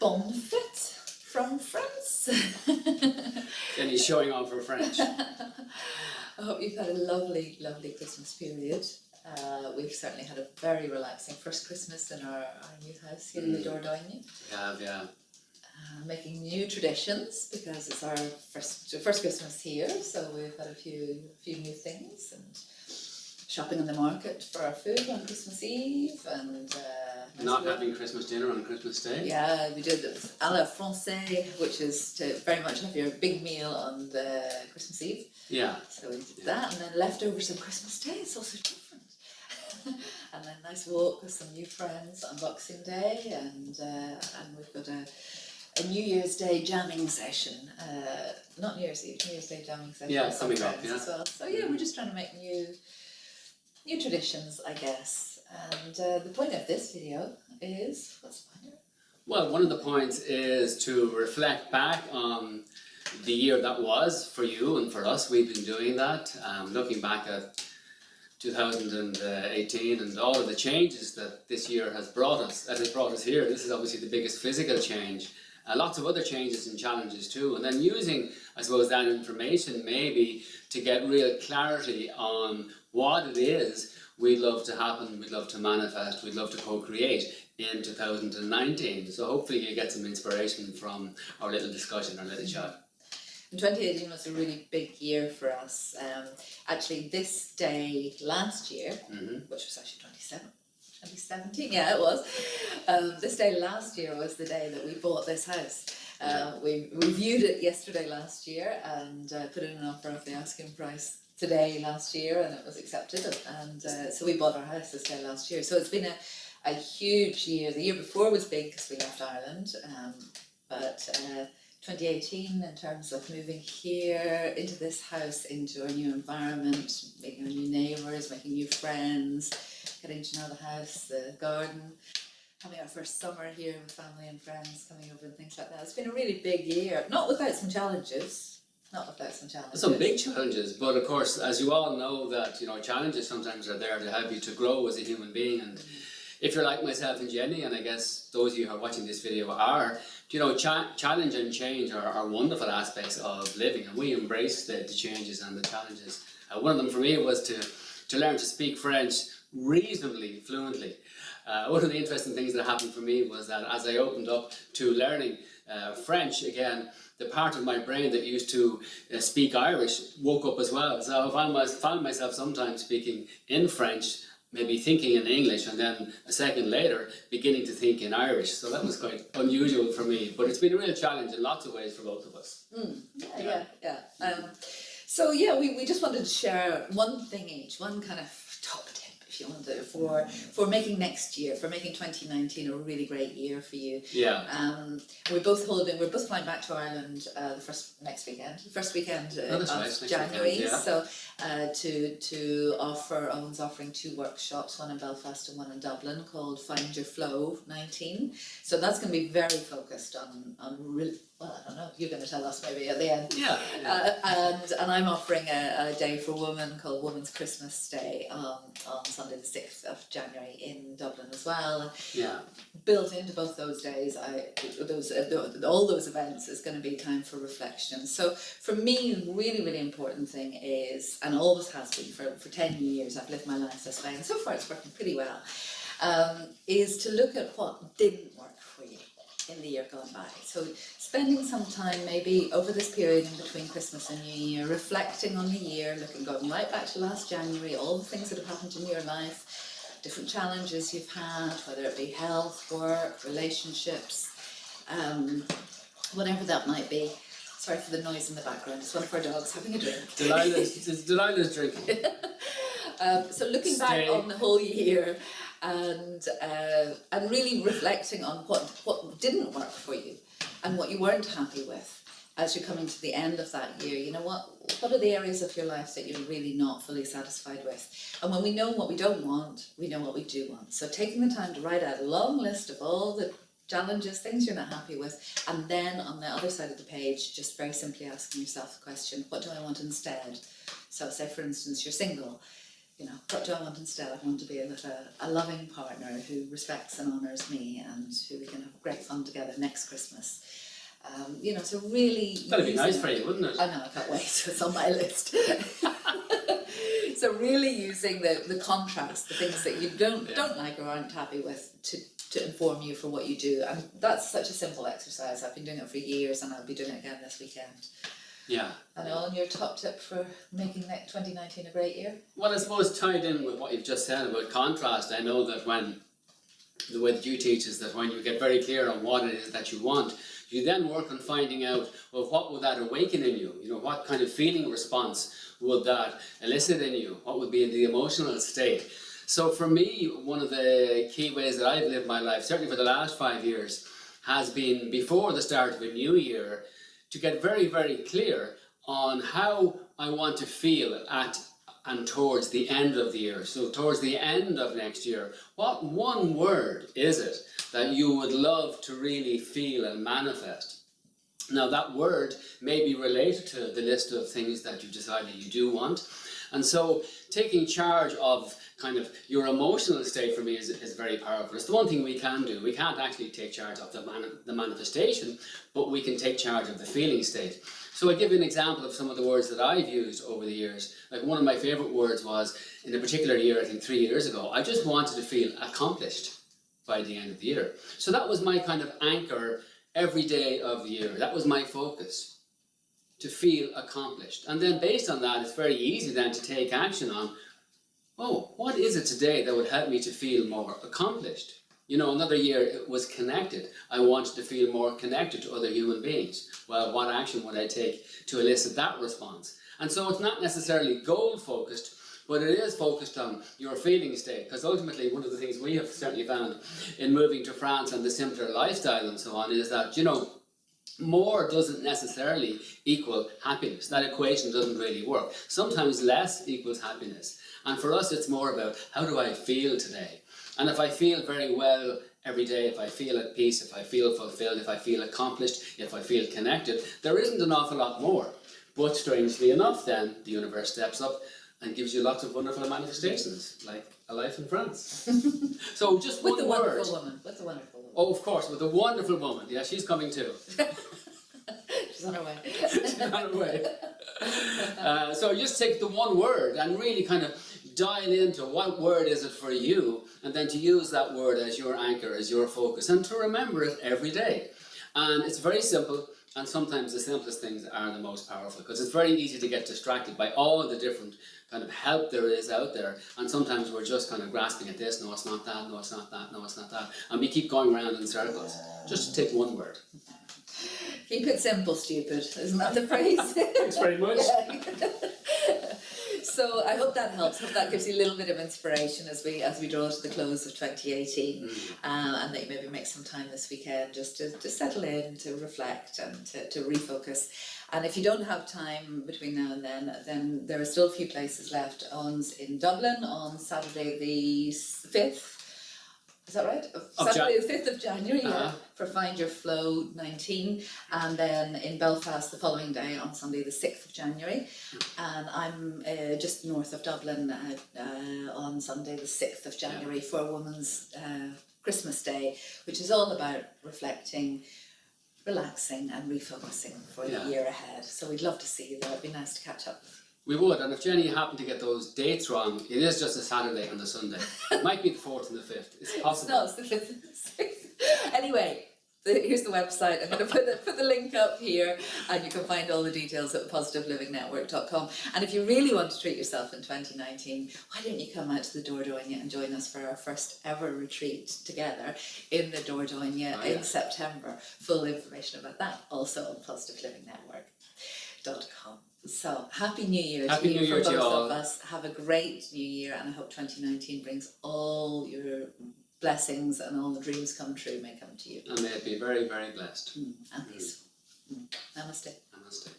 Bon fête from France. And he's showing off for French. I hope you've had a lovely, lovely Christmas period. We've certainly had a very relaxing first Christmas in our new house here in the Dordogne. We have, yeah. Making new traditions because it's our first Christmas here, so we've had a few new things and shopping in the market for our food on Christmas Eve and Not having Christmas dinner on Christmas Day. Yeah, we did à la française, which is to very much have your big meal on the Christmas Eve. Yeah. So we did that, and then leftovers on Christmas Day. It's also different. And then nice walk with some new friends on Boxing Day, and we've got a New Year's Day jamming session. Not New Year's Eve, New Year's Day jamming session. Yeah, with some coming up, friends yeah. as well. So yeah, we're just trying to make new traditions, I guess. And the point of this video is, what's the point? Well, one of the points is to reflect back on the year that was for you and for us. We've been doing that, looking back at 2018 and all of the changes that this year has brought us here. This is obviously the biggest physical change. Lots of other changes and challenges too, and then using, I suppose, that information maybe to get real clarity on what it is we'd love to happen, we'd love to manifest, we'd love to co-create in 2019. So hopefully you get some inspiration from our little discussion, our little chat. 2018 was a really big year for us. Actually, this day last year, which was actually 2017, yeah, it was. This day last year was the day that we bought this house. We reviewed it yesterday last year and put in an offer of the asking price today last year, and it was accepted. And so we bought our house this day last year. So it's been a huge year. The year before was big because we left Ireland, but 2018 in terms of moving here into this house, into our new environment, making our new neighbours, making new friends, getting to know the house, the garden, having our first summer here with family and friends coming over and things like that. It's been a really big year, not without some challenges. Some big challenges, but of course, as you all know, that challenges sometimes are there to help you to grow as a human being. And if you're like myself and Jenny, and I guess those of you who are watching this video are, challenge and change are wonderful aspects of living, and we embrace the changes and the challenges. One of them for me was to learn to speak French reasonably fluently. One of the interesting things that happened for me was that as I opened up to learning French again, the part of my brain that used to speak Irish woke up as well. So I found myself sometimes speaking in French, maybe thinking in English, and then a second later beginning to think in Irish. So that was quite unusual for me, but it's been a real challenge in lots of ways for both of us. Yeah. So yeah, we just wanted to share one thing each, one kind of top tip, if you want to, for making next year, for making 2019 a really great year for you. Yeah. We're both flying back to Ireland the first weekend of January. Weekend, yeah. So to offer, Owen's offering 2 workshops, one in Belfast and one in Dublin, called Find Your Flow 19. So that's going to be very focused on well, I don't know, you're going to tell us maybe at the end. Yeah. And I'm offering a day for women called Women's Christmas Day on Sunday the 6th of January in Dublin as well. Yeah. Built into both those days, all those events is going to be time for reflection. So for me, the really, really important thing is, and always has been for 10 years, I've lived my life this way, and so far it's working pretty well, is to look at what didn't work for you in the year gone by. So spending some time maybe over this period in between Christmas and New Year, reflecting on the year, going right back to last January, all the things that have happened in your life, different challenges you've had, whether it be health, work, relationships, whatever that might be. Sorry for the noise in the background, it's one of our dogs having a drink. Delilah's drinking. So looking back on the whole year, and really reflecting on what didn't work for you and what you weren't happy with as you're coming to the end of that year. What are the areas of your life that you're really not fully satisfied with? And when we know what we don't want, we know what we do want. So taking the time to write out a long list of all the challenges, things you're not happy with, and then on the other side of the page, just very simply asking yourself the question, what do I want instead? So say for instance you're single, what do I want instead? I want to be with a loving partner who respects and honours me and who we can have a great fun together next Christmas. You know, so really... That'd be nice for you, wouldn't it? I know, I can't wait, it's on my list. So really using the contrast, the things that you don't like or aren't happy with to inform you for what you do. And that's such a simple exercise. I've been doing it for years and I'll be doing it again this weekend. Yeah. And Owen, your top tip for making 2019 a great year? Well, I suppose tied in with what you've just said about contrast, I know that the way that you teach is that when you get very clear on what it is that you want, you then work on finding out, well, what would that awaken in you? You know, what kind of feeling response would that elicit in you? What would be in the emotional state? So for me, one of the key ways that I've lived my life, certainly for the last 5 years, has been before the start of a new year, to get very, very clear on how I want to feel at and towards the end of the year. So towards the end of next year, what one word is it that you would love to really feel and manifest? Now that word may be related to the list of things that you've decided you do want. And so taking charge of kind of your emotional state for me is very powerful. It's the one thing we can do. We can't actually take charge of the manifestation, but we can take charge of the feeling state. So I'll give you an example of some of the words that I've used over the years. Like one of my favourite words was, in a particular year, I think 3 years ago, I just wanted to feel accomplished by the end of the year. So that was my kind of anchor every day of the year. That was my focus, to feel accomplished. And then based on that, it's very easy then to take action on, oh, what is it today that would help me to feel more accomplished? You know, another year it was connected. I wanted to feel more connected to other human beings. Well, what action would I take to elicit that response? And so it's not necessarily goal focused, but it is focused on your feeling state. Because ultimately, one of the things we have certainly found in moving to France and the simpler lifestyle and so on is that, you know, more doesn't necessarily equal happiness. That equation doesn't really work. Sometimes less equals happiness. And for us, it's more about, how do I feel today? And if I feel very well every day, if I feel at peace, if I feel fulfilled, if I feel accomplished, if I feel connected, there isn't an awful lot more. But strangely enough then, the universe steps up and gives you lots of wonderful manifestations, like a life in France. So just with one the word. Wonderful woman. With the wonderful woman. Oh, of course, with a wonderful woman. Yeah, she's coming too. She's on her way. She's on her way. So just take the one word and really kind of dial into what word is it for you, and then to use that word as your anchor, as your focus, and to remember it every day. And it's very simple, and sometimes the simplest things are the most powerful, because it's very easy to get distracted by all the different kind of help there is out there, and sometimes we're just kind of grasping at this, no it's not that, no it's not that, no it's not that, and we keep going around in circles. Just take one word. Keep it simple, stupid. Isn't that the phrase? Thanks very much. So I hope that helps. Hope that gives you a little bit of inspiration as we draw to the close of 2018, and that you maybe make some time this weekend just to settle in, to reflect, and to refocus. And if you don't have time between now and then there are still a few places left. Owen's in Dublin on Saturday the 5th. Is that right? Saturday the 5th of January, for Find Your Flow 19, and then in Belfast the following day on Sunday the 6th of January, and I'm just north of Dublin on Sunday the 6th of January for a Women's Christmas Day, which is all about reflecting, relaxing and refocusing for the year ahead. So we'd love to see you there. It'd be nice to catch up. We would, and if Jenny happened to get those dates wrong, it is just a Saturday and a Sunday. It might be the 4th and the 5th. It's possible. No, it's the 5th and the 6th. Anyway, here's the website. I'm going to put the link up here, and you can find all the details at positiveliving.network.com. And if you really want to treat yourself in 2019, why don't you come out to the Dordogne and join us for our first ever retreat together in the Dordogne in September. Full information about that also on positiveliving.network.com. So, Happy New Year to you from both of us. Have a great New Year, and I hope 2019 brings all your blessings and all the dreams come true may come to you. And may it be very, very blessed. And peaceful. Namaste. Namaste.